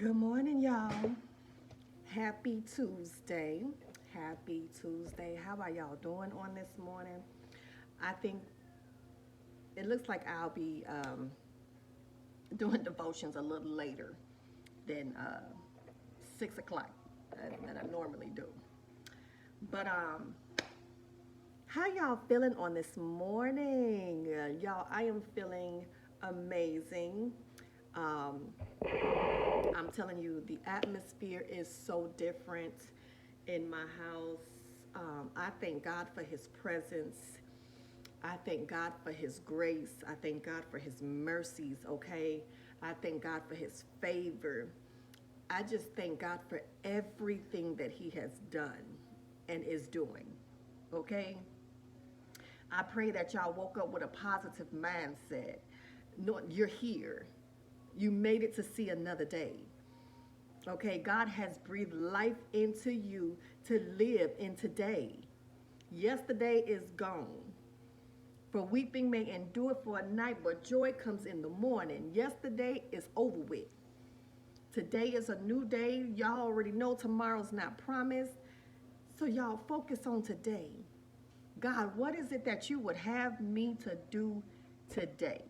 Good morning, y'all. Happy Tuesday. Happy Tuesday. How are y'all doing on this morning? I think it looks like I'll be doing devotions a little later than 6 o'clock that I normally do. But how y'all feeling on this morning? Y'all, I am feeling amazing. Um, I'm telling you, the atmosphere is so different in my house. I thank God for His presence. I thank God for His grace. I thank God for His mercies, okay? I thank God for His favor. I just thank God for everything that He has done and is doing, okay? I pray that y'all woke up with a positive mindset. No, you're here. You made it to see another day. Okay, God has breathed life into you to live in today. Yesterday is gone. For weeping may endure for a night, but joy comes in the morning. Yesterday is over with. Today is a new day. Y'all already know tomorrow's not promised. So y'all focus on today. God, what is it that you would have me to do today?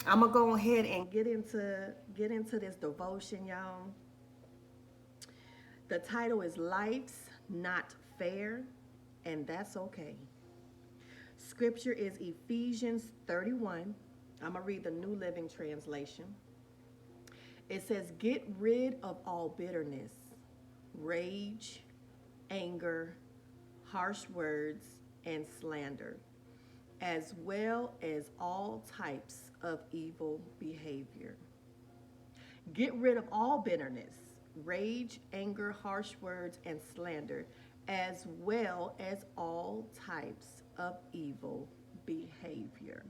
I'm gonna go ahead and get into this devotion, y'all. The title is Life's Not Fair, and that's okay. Scripture is Ephesians 31. I'm gonna read the New Living Translation. It says, "Get rid of all bitterness, rage, anger, harsh words, and slander, as well as all types of evil behavior." Get rid of all bitterness, rage, anger, harsh words, and slander, as well as all types of evil behavior.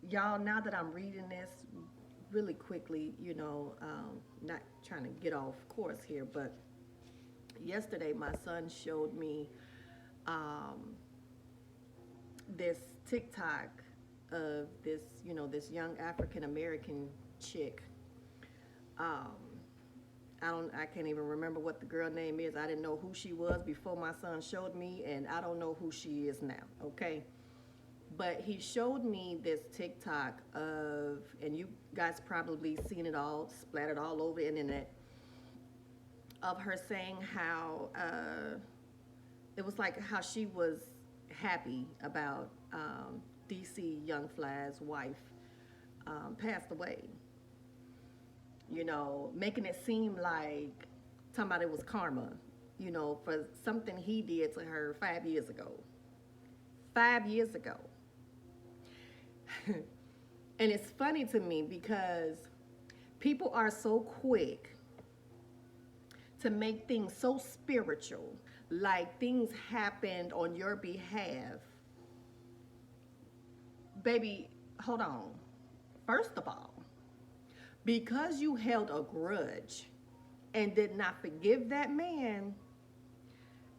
Y'all, now that I'm reading this really quickly, not trying to get off course here, but yesterday my son showed me this TikTok of this young African American chick. Um, I can't even remember what the girl name is. I didn't know who she was before my son showed me, and I don't know who she is now. Okay, but he showed me this TikTok of, and you guys probably seen it all splattered all over the internet, of her saying how it was like how she was happy about DC Young Fly's wife passed away. Making it seem like talking about it was karma, for something he did to her 5 years ago. 5 years ago. And it's funny to me because people are so quick to make things so spiritual, like things happened on your behalf. Baby, hold on. First of all, because you held a grudge and did not forgive that man,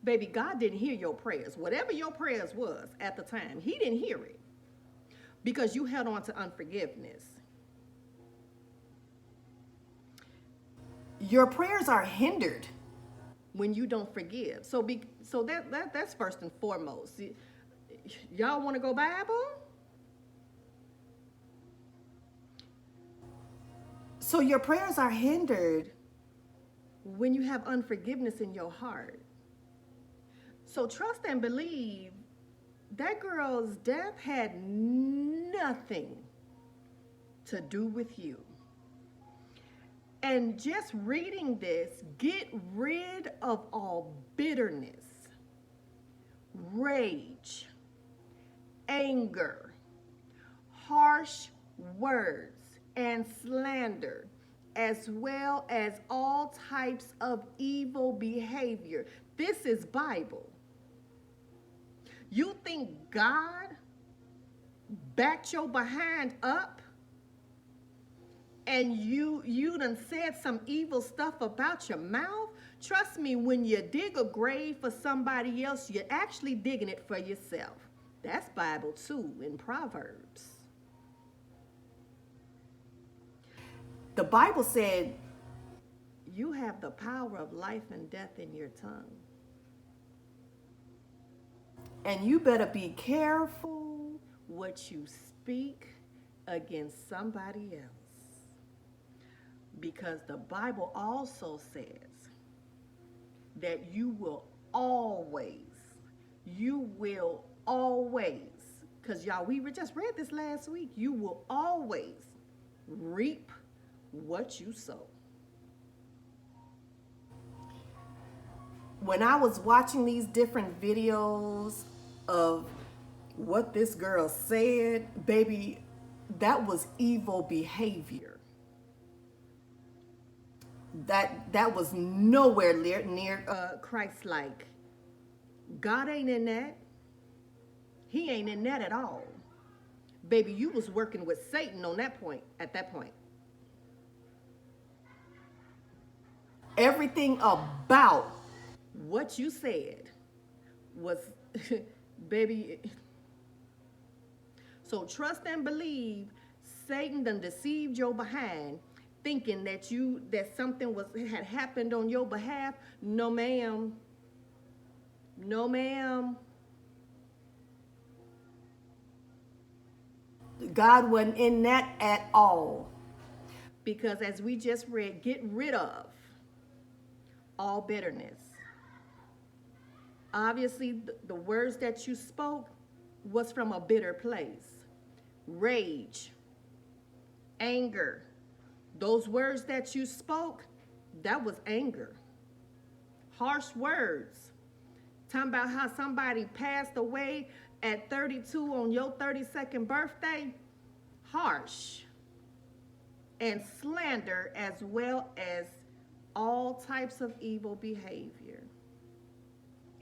baby, God didn't hear your prayers. Whatever your prayers was at the time, He didn't hear it because you held on to unforgiveness. Your prayers are hindered when you don't forgive. So that's first and foremost. Y'all want to go Bible? So your prayers are hindered when you have unforgiveness in your heart. So trust and believe that girl's death had nothing to do with you. And just reading this, get rid of all bitterness, rage, anger, harsh words, and slander, as well as all types of evil behavior. This is Bible. You think God backed your behind up and you done said some evil stuff about your mouth? Trust me, when you dig a grave for somebody else, you're actually digging it for yourself. That's Bible too, in Proverbs. The Bible said you have the power of life and death in your tongue. And you better be careful what you speak against somebody else. Because the Bible also says that you will always, because y'all, we just read this last week, you will always reap what you sow. When I was watching these different videos of what this girl said, baby, that was evil behavior. That was nowhere near Christ-like. God ain't in that. He ain't in that at all. Baby, you was working with Satan on that point, at that point. Everything about what you said was, baby. So trust and believe Satan done deceived your behind, thinking that something had happened on your behalf. No, ma'am. No, ma'am. God wasn't in that at all. Because as we just read, get rid of all bitterness. Obviously, the words that you spoke was from a bitter place. Rage, anger, those words that you spoke, that was anger. Harsh words. Talking about how somebody passed away at 32 on your 32nd birthday. Harsh. And slander, as well as all types of evil behavior.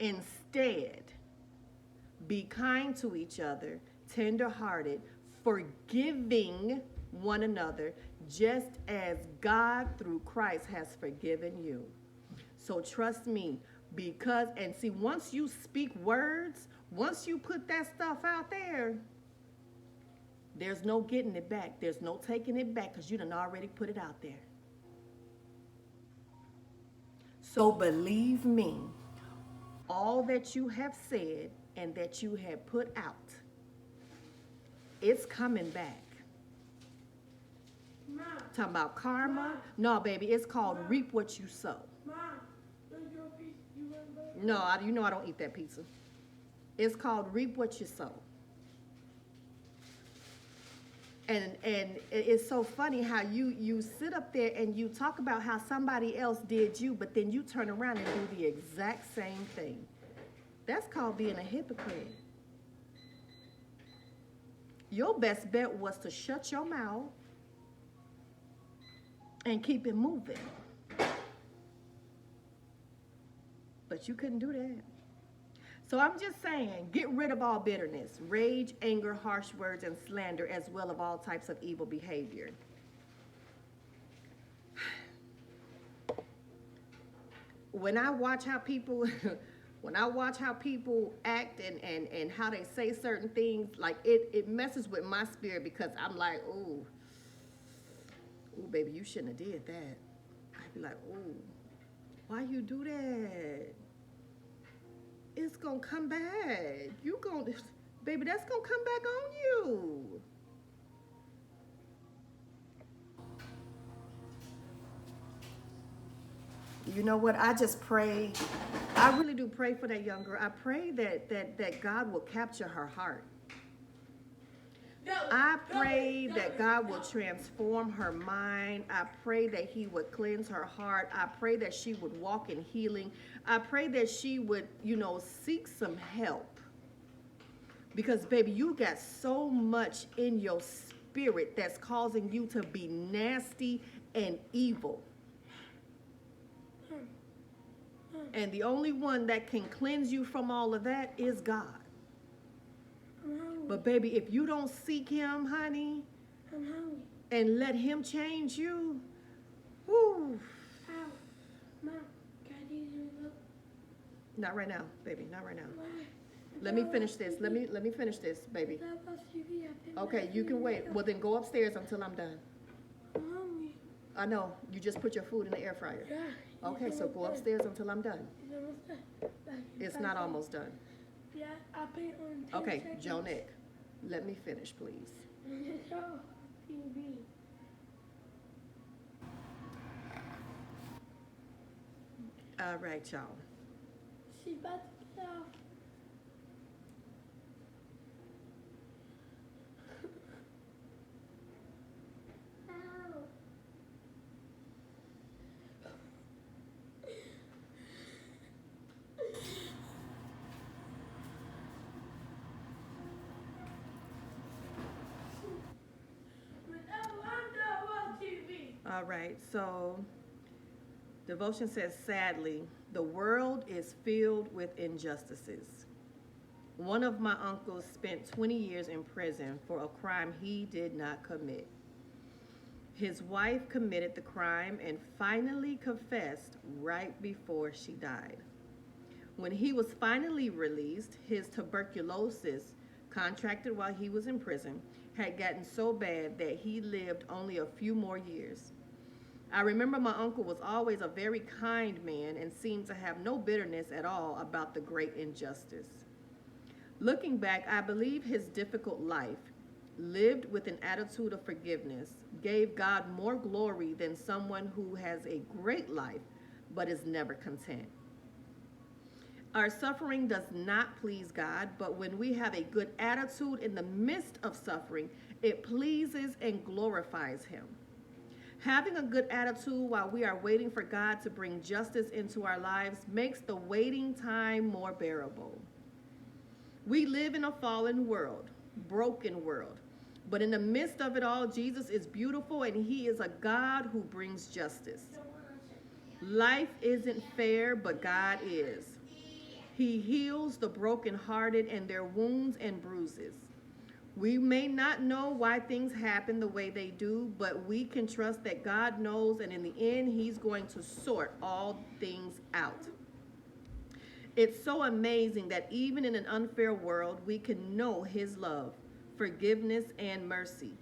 Instead, be kind to each other, tender-hearted, forgiving one another, just as God through Christ has forgiven you. So trust me, because, and see, once you speak words, once you put that stuff out there, there's no getting it back. There's no taking it back, because you done already put it out there. So believe me, all that you have said and that you have put out, it's coming back. Mom. Talking about karma? Mom. No, baby, it's called Mom. Reap what you sow. Mom, your pizza, no, you know I don't eat that pizza. It's called reap what you sow. And it's so funny how you sit up there and you talk about how somebody else did you, but then you turn around and do the exact same thing. That's called being a hypocrite. Your best bet was to shut your mouth and keep it moving. But you couldn't do that. So I'm just saying, get rid of all bitterness, rage, anger, harsh words, and slander, as well as all types of evil behavior. When I watch how people, act and how they say certain things, like it messes with my spirit, because I'm like, ooh, baby, you shouldn't have did that. I'd be like, ooh, why you do that? It's gonna come back. Baby, that's gonna come back on you. You know what? I just pray. I really do pray for that young girl. I pray that God will capture her heart. I pray that God will transform her mind. I pray that he would cleanse her heart. I pray that she would walk in healing. I pray that she would, seek some help. Because, baby, you got so much in your spirit that's causing you to be nasty and evil. And the only one that can cleanse you from all of that is God. But baby, if you don't seek him, honey, and let him change you, whoo. Mom, can I use your milk? Not right now, baby, not right now. Let me finish this. Let me finish this, baby. I'm hungry. Okay, you can wait. Well, then go upstairs until I'm done. I'm hungry. I know. You just put your food in the air fryer. Yeah. Okay, so go upstairs until I'm done. It's almost done. Like, It's not almost done. Yeah, I put it on 10 Okay, seconds. Jonick, let me finish, please. Show TV. All right, y'all. She's about to get off. Ow. All right, so devotion says, sadly, the world is filled with injustices. One of my uncles spent 20 years in prison for a crime he did not commit. His wife committed the crime and finally confessed right before she died. When he was finally released, his tuberculosis, contracted while he was in prison, had gotten so bad that he lived only a few more years. I remember my uncle was always a very kind man and seemed to have no bitterness at all about the great injustice. Looking back, I believe his difficult life, lived with an attitude of forgiveness, gave God more glory than someone who has a great life but is never content. Our suffering does not please God, but when we have a good attitude in the midst of suffering, it pleases and glorifies Him. Having a good attitude while we are waiting for God to bring justice into our lives makes the waiting time more bearable. We live in a fallen world, broken world, but in the midst of it all, Jesus is beautiful and He is a God who brings justice. Life isn't fair, but God is. He heals the brokenhearted and their wounds and bruises. We may not know why things happen the way they do, but we can trust that God knows, and in the end, He's going to sort all things out. It's so amazing that even in an unfair world, we can know His love, forgiveness, and mercy.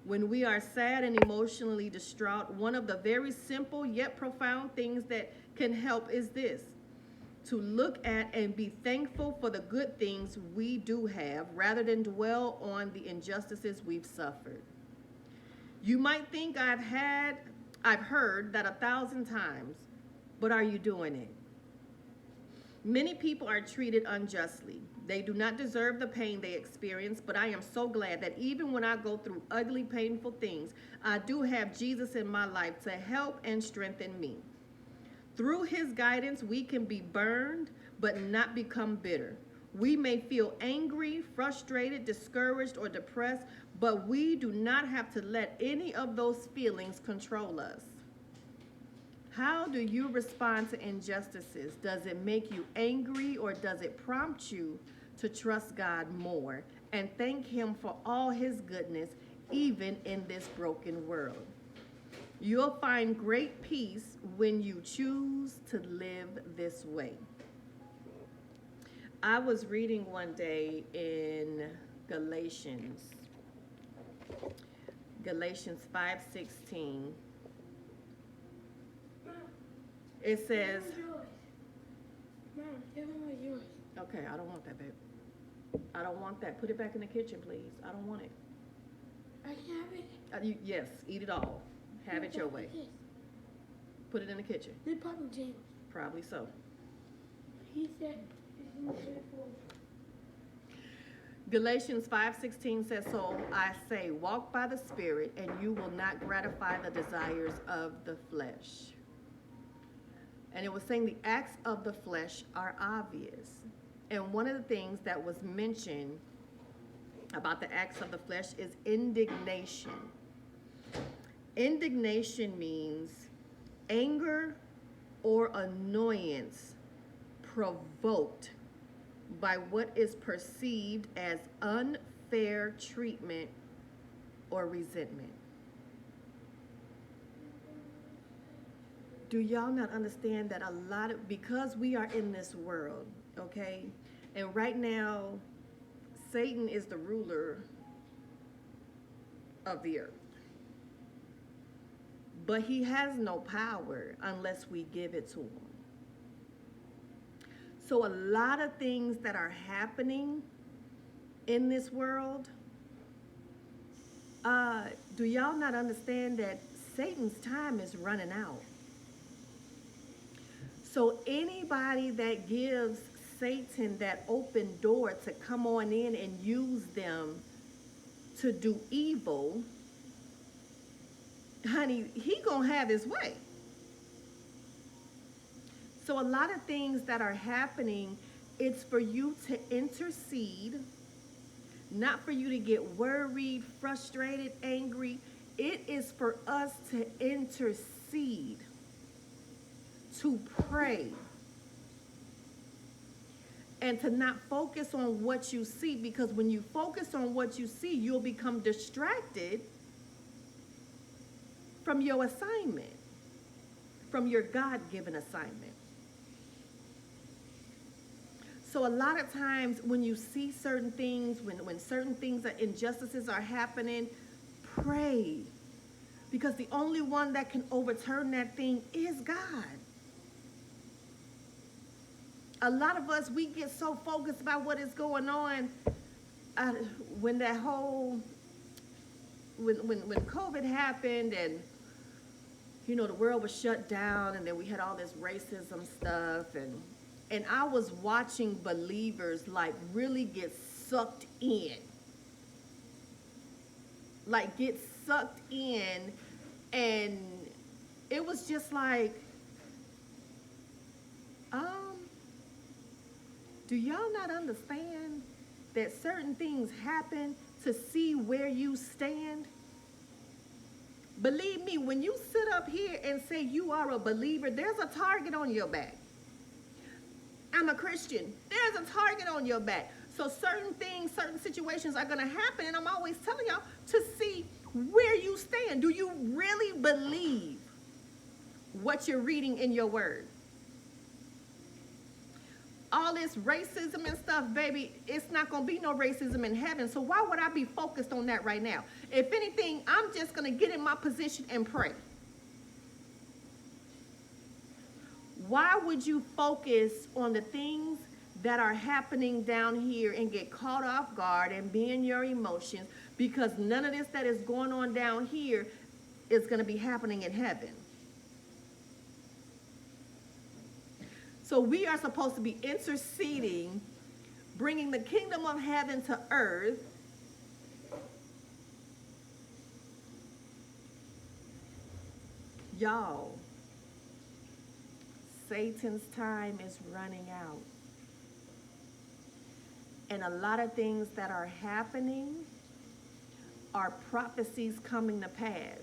When we are sad and emotionally distraught, one of the very simple yet profound things that can help is this: to look at and be thankful for the good things we do have rather than dwell on the injustices we've suffered. You might think I've heard that 1,000 times, but are you doing it? Many people are treated unjustly. They do not deserve the pain they experience, but I am so glad that even when I go through ugly, painful things, I do have Jesus in my life to help and strengthen me. Through His guidance, we can be burned, but not become bitter. We may feel angry, frustrated, discouraged, or depressed, but we do not have to let any of those feelings control us. How do you respond to injustices? Does it make you angry, or does it prompt you to trust God more and thank Him for all His goodness, even in this broken world? You'll find great peace when you choose to live this way. I was reading one day in Galatians 5:16. It says, Mom, give him yours. okay, I don't want that, babe. I don't want that. Put it back in the kitchen, please. I don't want it. I can have it. Yes, eat it all. Have it your way. This. Put it in the kitchen. This Papa James. Probably so. He said it's in the food. Galatians 5:16 says, so I say, walk by the Spirit, and you will not gratify the desires of the flesh. And it was saying the acts of the flesh are obvious. And one of the things that was mentioned about the acts of the flesh is indignation. Indignation means anger or annoyance provoked by what is perceived as unfair treatment or resentment. Do y'all not understand that because we are in this world, okay, and right now Satan is the ruler of the earth. but he has no power unless we give it to him. So a lot of things that are happening in this world, do y'all not understand that Satan's time is running out? So anybody that gives Satan that open door to come on in and use them to do evil, honey, he gonna have his way. So a lot of things that are happening, it's for you to intercede, not for you to get worried, frustrated, angry. It is for us to intercede, to pray, and to not focus on what you see, because when you focus on what you see, you'll become distracted from your assignment, from your God-given assignment. So a lot of times when you see certain things, when certain things, injustices are happening, pray. Because the only one that can overturn that thing is God. A lot of us, we get so focused about what is going on. When COVID happened and, you know, the world was shut down, and then we had all this racism stuff, and I was watching believers like really get sucked in. Like get sucked in, and it was just like, do y'all not understand that certain things happen to see where you stand? Believe me, when you sit up here and say you are a believer, there's a target on your back. I'm a Christian. There's a target on your back. So certain things, certain situations are going to happen, and I'm always telling y'all to see where you stand. Do you really believe what you're reading in your word? All this racism and stuff, baby, it's not going to be no racism in heaven. So why would I be focused on that right now? If anything, I'm just going to get in my position and pray. Why would you focus on the things that are happening down here and get caught off guard and be in your emotions? Because none of this that is going on down here is going to be happening in heaven. So we are supposed to be interceding, bringing the kingdom of heaven to earth. Y'all, Satan's time is running out. And a lot of things that are happening are prophecies coming to pass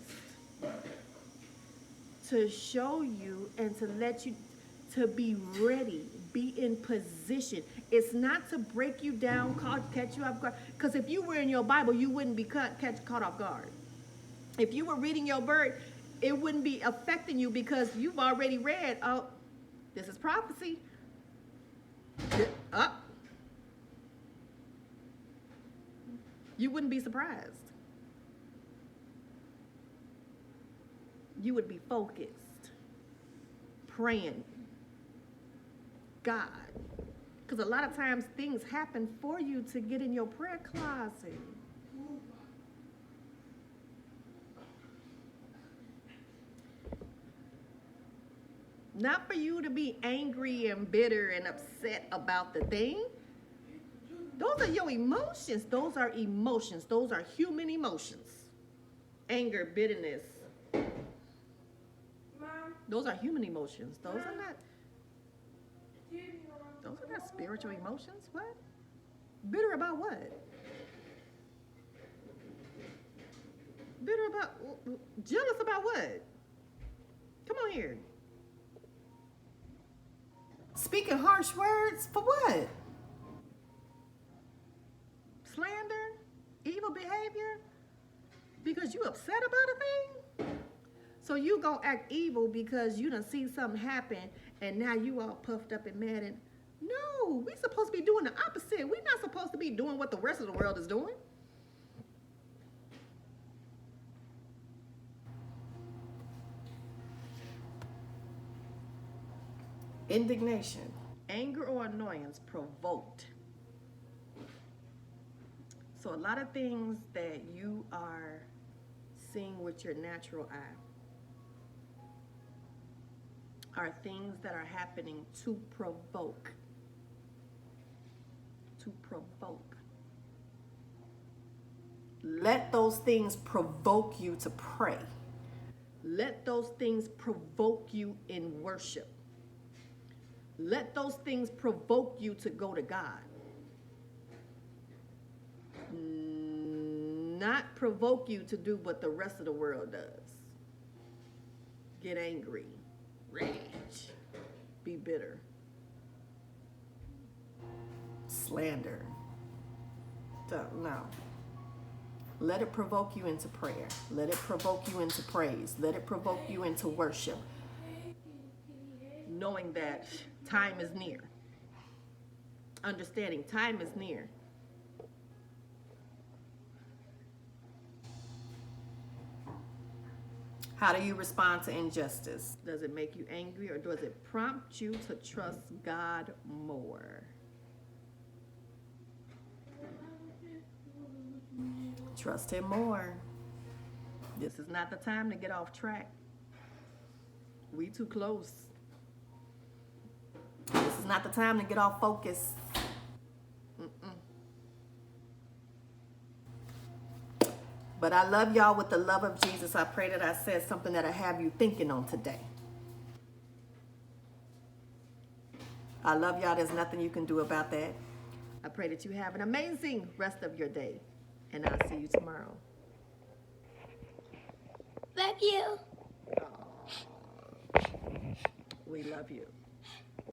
to show you and to let you to be ready, be in position. It's not to break you down, catch you off guard. Because if you were in your Bible, you wouldn't be caught off guard. If you were reading your word, it wouldn't be affecting you because you've already read, oh, this is prophecy. You wouldn't be surprised. You would be focused, praying, God. Because a lot of times things happen for you to get in your prayer closet. Not for you to be angry and bitter and upset about the thing. Those are your emotions. Those are emotions. Those are human emotions. Anger, bitterness. Mom. Those are human emotions. Those are not Those spiritual emotions. What? Bitter about what? Bitter about, jealous about what? Come on here. Speaking harsh words for what? Slander? Evil behavior? Because you upset about a thing? So you gonna act evil because you done seen something happen and now you all puffed up and mad. And no, we supposed to be doing the opposite. We're not supposed to be doing what the rest of the world is doing. Indignation. Anger or annoyance provoked. So a lot of things that you are seeing with your natural eye are things that are happening to provoke. To provoke. Let those things provoke you to pray. Let those things provoke you in worship. Let those things provoke you to go to God. Not provoke you to do what the rest of the world does. Get angry, rage, be bitter, slander. No. Let it provoke you into prayer. Let it provoke you into praise. Let it provoke you into worship. Knowing that time is near. Understanding time is near. How do you respond to injustice? Does it make you angry or does it prompt you to trust God more? Trust Him more. This is not the time to get off track. We too close. This is not the time to get off focus. But I love y'all with the love of Jesus. I pray that I said something that'll have you thinking on today. I love y'all. There's nothing you can do about that. I pray that you have an amazing rest of your day. And I'll see you tomorrow. Love you. We love you.